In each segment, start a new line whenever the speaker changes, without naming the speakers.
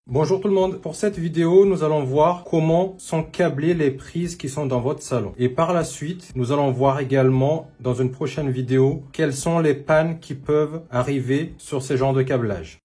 Bonjour tout le monde, pour cette vidéo nous allons voir comment sont câblées les prises qui sont dans votre salon. Et par la suite nous allons voir également dans une prochaine vidéo quelles sont les pannes qui peuvent arriver sur ces genres de câblage.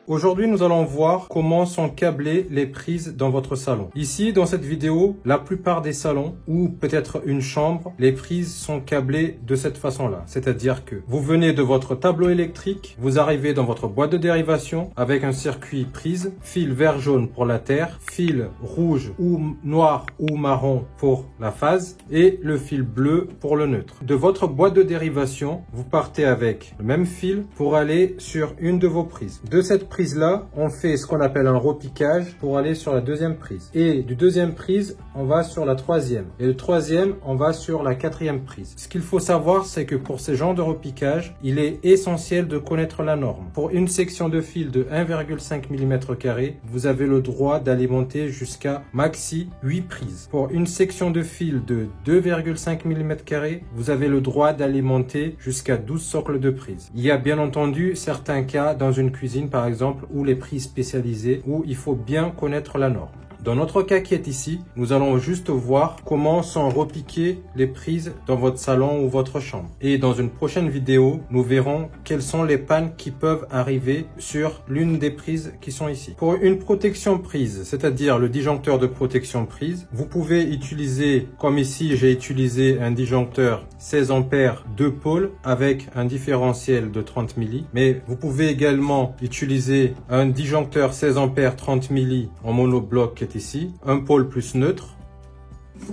Aujourd'hui, nous allons voir comment sont câblées les prises dans votre salon. Ici, dans cette vidéo, la plupart des salons ou peut-être une chambre, les prises sont câblées de cette façon-là. C'est-à-dire que vous venez de votre tableau électrique, vous arrivez dans votre boîte de dérivation avec un circuit prise, fil vert-jaune pour la terre, fil rouge ou noir ou marron pour la phase et le fil bleu pour le neutre. De votre boîte de dérivation, vous partez avec le même fil pour aller sur une de vos prises. De cette prise là, on fait ce qu'on appelle un repiquage pour aller sur la deuxième prise. Et du deuxième prise, on va sur la troisième. Et le troisième, on va sur la quatrième prise. Ce qu'il faut savoir, c'est que pour ces genres de repiquage, il est essentiel de connaître la norme. Pour une section de fil de 1,5 mm², vous avez le droit d'alimenter jusqu'à maxi 8 prises. Pour une section de fil de 2,5 mm², vous avez le droit d'alimenter jusqu'à 12 socles de prises. Il y a bien entendu certains cas dans une cuisine, par exemple, ou les prises spécialisées où il faut bien connaître la norme. Dans notre cas qui est ici, nous allons juste voir comment sont repiquées les prises dans votre salon ou votre chambre. Et dans une prochaine vidéo, nous verrons quelles sont les pannes qui peuvent arriver sur l'une des prises qui sont ici. Pour une protection prise, c'est-à-dire le disjoncteur de protection prise, vous pouvez utiliser, comme ici j'ai utilisé un disjoncteur 16 ampères 2 pôles avec un différentiel de 30 milli. Mais vous pouvez également utiliser un disjoncteur 16 ampères 30 milli en monobloc qui est ici, un pôle plus neutre.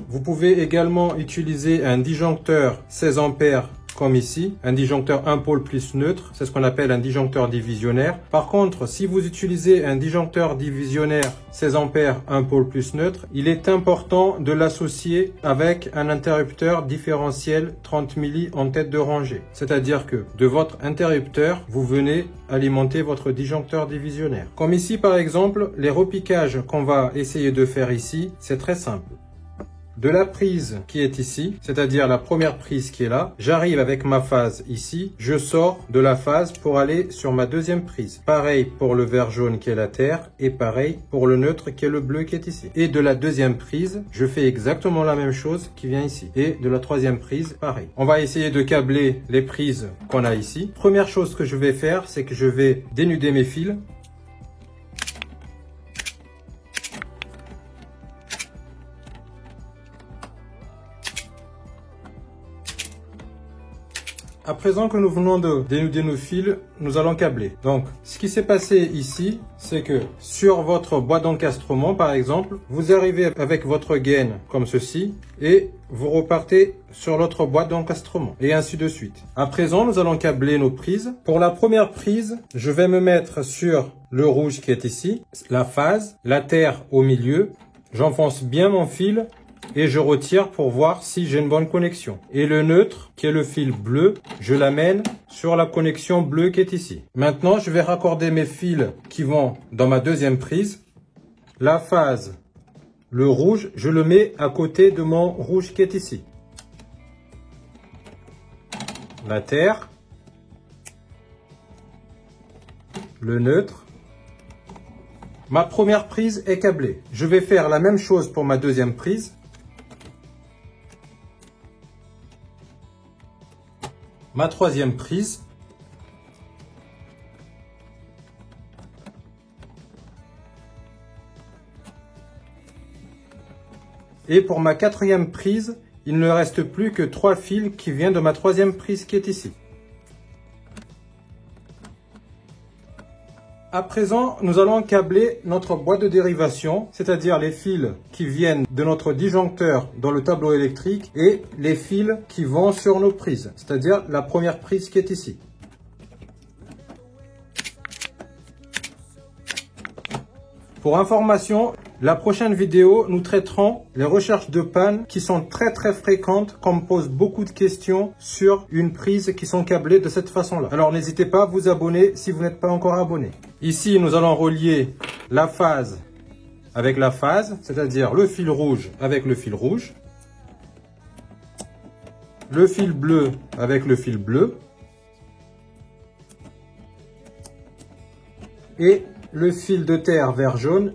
Vous pouvez également utiliser un disjoncteur 16 ampères comme ici, un disjoncteur 1 pôle plus neutre, c'est ce qu'on appelle un disjoncteur divisionnaire. Par contre, si vous utilisez un disjoncteur divisionnaire 16 ampères 1 pôle plus neutre, il est important de l'associer avec un interrupteur différentiel 30 milli en tête de rangée. C'est-à-dire que de votre interrupteur, vous venez alimenter votre disjoncteur divisionnaire. Comme ici par exemple, les repiquages qu'on va essayer de faire ici, c'est très simple. De la prise qui est ici, c'est-à-dire la première prise qui est là, j'arrive avec ma phase ici, je sors de la phase pour aller sur ma deuxième prise. Pareil pour le vert jaune qui est la terre et pareil pour le neutre qui est le bleu qui est ici. Et de la deuxième prise, je fais exactement la même chose qui vient ici. Et de la troisième prise, pareil. On va essayer de câbler les prises qu'on a ici. Première chose que je vais faire, c'est que je vais dénuder mes fils. À présent que nous venons de dénuder nos fils, nous allons câbler. Donc, ce qui s'est passé ici, c'est que sur votre boîte d'encastrement, par exemple, vous arrivez avec votre gaine comme ceci et vous repartez sur l'autre boîte d'encastrement et ainsi de suite. À présent, nous allons câbler nos prises. Pour la première prise, je vais me mettre sur le rouge qui est ici, la phase, la terre au milieu. J'enfonce bien mon fil et je retire pour voir si j'ai une bonne connexion. Et le neutre, qui est le fil bleu, je l'amène sur la connexion bleue qui est ici. Maintenant, je vais raccorder mes fils qui vont dans ma deuxième prise. La phase, le rouge, je le mets à côté de mon rouge qui est ici. La terre, le neutre. Ma première prise est câblée. Je vais faire la même chose pour ma deuxième prise. Ma troisième prise. Et pour ma quatrième prise, il ne reste plus que 3 fils qui viennent de ma troisième prise qui est ici. À présent, nous allons câbler notre boîte de dérivation, c'est-à-dire les fils qui viennent de notre disjoncteur dans le tableau électrique et les fils qui vont sur nos prises, c'est-à-dire la première prise qui est ici. Pour information, la prochaine vidéo, nous traiterons les recherches de panne qui sont très fréquentes, qu'on me pose beaucoup de questions sur une prise qui sont câblées de cette façon-là. Alors n'hésitez pas à vous abonner si vous n'êtes pas encore abonné. Ici, nous allons relier la phase avec la phase, c'est-à-dire le fil rouge avec le fil rouge. le fil bleu avec le fil bleu et le fil de terre vert jaune.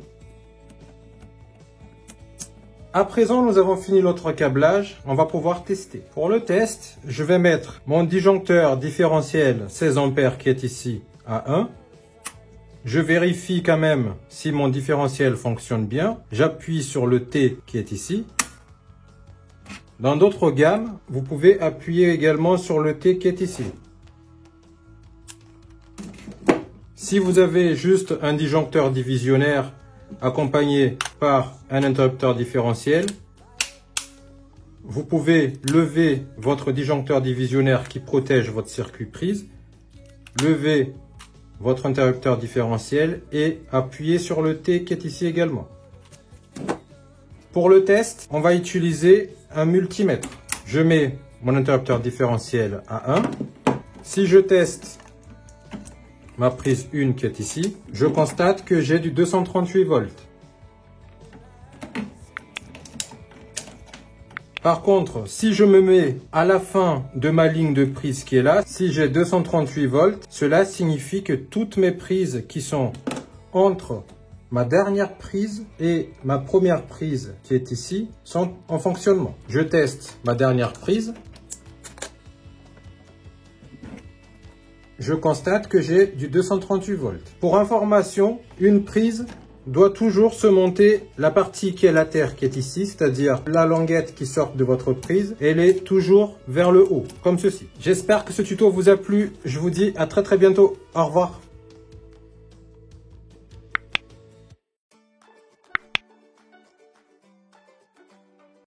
À présent, nous avons fini notre câblage. On va pouvoir tester. Pour le test, je vais mettre mon disjoncteur différentiel 16 ampères qui est ici à 1. Je vérifie quand même si mon différentiel fonctionne bien. J'appuie sur le T qui est ici. Dans d'autres gammes, vous pouvez appuyer également sur le T qui est ici. Si vous avez juste un disjoncteur divisionnaire accompagné par un interrupteur différentiel, vous pouvez lever votre disjoncteur divisionnaire qui protège votre circuit prise, lever votre interrupteur différentiel et appuyer sur le T qui est ici également. Pour le test, on va utiliser un multimètre. Je mets mon interrupteur différentiel à 1. Si je teste ma prise 1 qui est ici, je constate que j'ai du 238 volts. Par contre, si je me mets à la fin de ma ligne de prise qui est là, si j'ai 238 volts, cela signifie que toutes mes prises qui sont entre ma dernière prise et ma première prise qui est ici sont en fonctionnement. Je teste ma dernière prise. Je constate que j'ai du 238 volts. Pour information, une prise doit toujours se monter la partie qui est la terre qui est ici, c'est-à-dire la languette qui sort de votre prise, elle est toujours vers le haut, comme ceci. J'espère que ce tuto vous a plu. Je vous dis à très bientôt. Au revoir.